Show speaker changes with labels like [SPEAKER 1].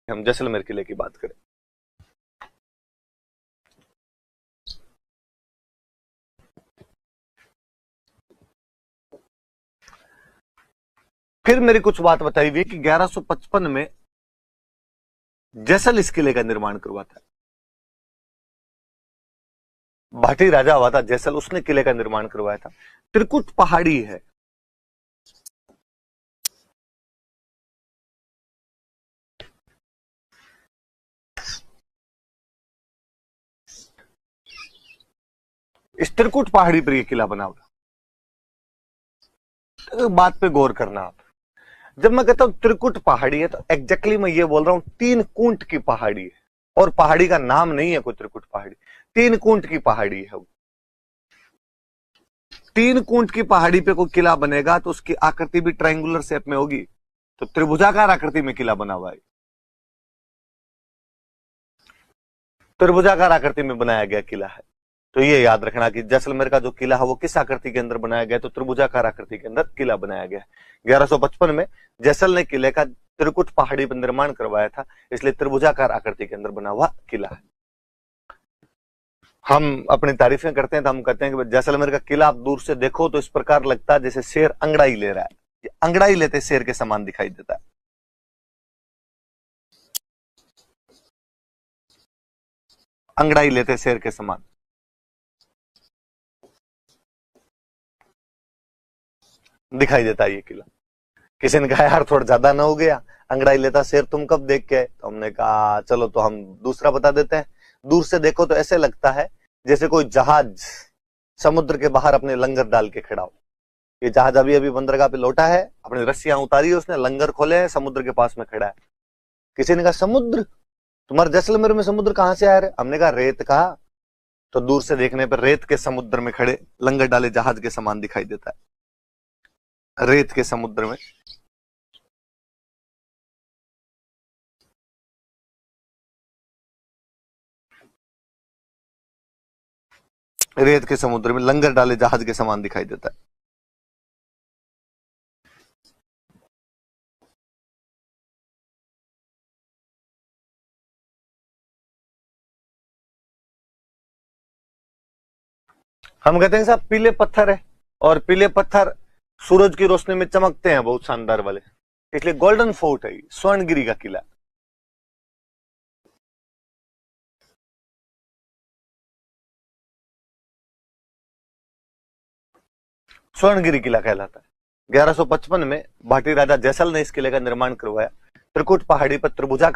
[SPEAKER 1] हम जैसलमेर किले की बात करें। फिर मेरी कुछ बात बताई हुई कि 1155 में जैसल इस किले का निर्माण करवाता है। भाटी राजा हुआ था जैसल, उसने किले का निर्माण करवाया था। त्रिकुट पहाड़ी है, इस त्रिकुट पहाड़ी पर यह किला बना हुआ। तो बात पे गौर करना आप, जब मैं कहता हूं त्रिकुट पहाड़ी है तो एग्जैक्टली मैं ये बोल रहा हूं 3 कूंट की पहाड़ी है, और पहाड़ी का नाम नहीं है कोई त्रिकुट पहाड़ी, 3 कूंट की पहाड़ी है वो। 3 कूंट की पहाड़ी पे कोई किला बनेगा तो उसकी आकृति भी ट्रायंगुलर शेप में होगी, तो त्रिभुजाकार आकृति में किला बना हुआ है, त्रिभुजाकार आकृति में बनाया गया किला है। तो ये याद रखना कि जैसलमेर का जो किला है वो किस आकृति के अंदर बनाया गया, तो त्रिभुजाकार आकृति के अंदर किला बनाया गया है। 1155 में जैसल ने किले का त्रिकुट पहाड़ी पर निर्माण करवाया था, इसलिए त्रिभुजाकार आकृति के अंदर बना हुआ किला है। हम अपनी तारीफें करते हैं तो हम कहते हैं कि जैसलमेर का किला आप दूर से देखो तो इस प्रकार लगता है जैसे शेर अंगड़ाई ले रहा है, ये अंगड़ाई लेते शेर के समान दिखाई देता है। अंगड़ाई लेते शेर के समान दिखाई देता है ये किला। किसी ने कहा यार थोड़ा ज्यादा ना हो गया, अंगड़ाई लेता शेर तुम कब देख के आए? तो हमने कहा चलो तो हम दूसरा बता देते हैं। दूर से देखो तो ऐसे लगता है जैसे कोई जहाज समुद्र के बाहर अपने लंगर डाल के खड़ा हो। ये जहाज अभी अभी बंदरगाह पे लौटा है, अपनी रस्सियां उतारी है उसने, लंगर खोले हैं, समुद्र के पास में खड़ा है। किसी ने कहा समुद्र, तुम्हारे जैसलमेर में समुद्र कहां से आ रहे? हमने कहा रेत कहा, तो दूर से देखने पर रेत के समुद्र में खड़े लंगर डाले जहाज के समान दिखाई देता है, रेत के समुद्र में। रेत के समुद्र में लंगर डाले जहाज के समान दिखाई देता है। हम कहते हैं साहब पीले पत्थर है, और पीले पत्थर सूरज की रोशनी में चमकते हैं बहुत शानदार वाले, इसलिए गोल्डन फोर्ट है, स्वर्णगिरी का किला। स्वर्णगिरी किला कहलाता है। 1155 में भाटी राजा जैसल ने इस किले का निर्माण करवाया। त्रिकुट पहाड़ी पर त्रिभुजाकार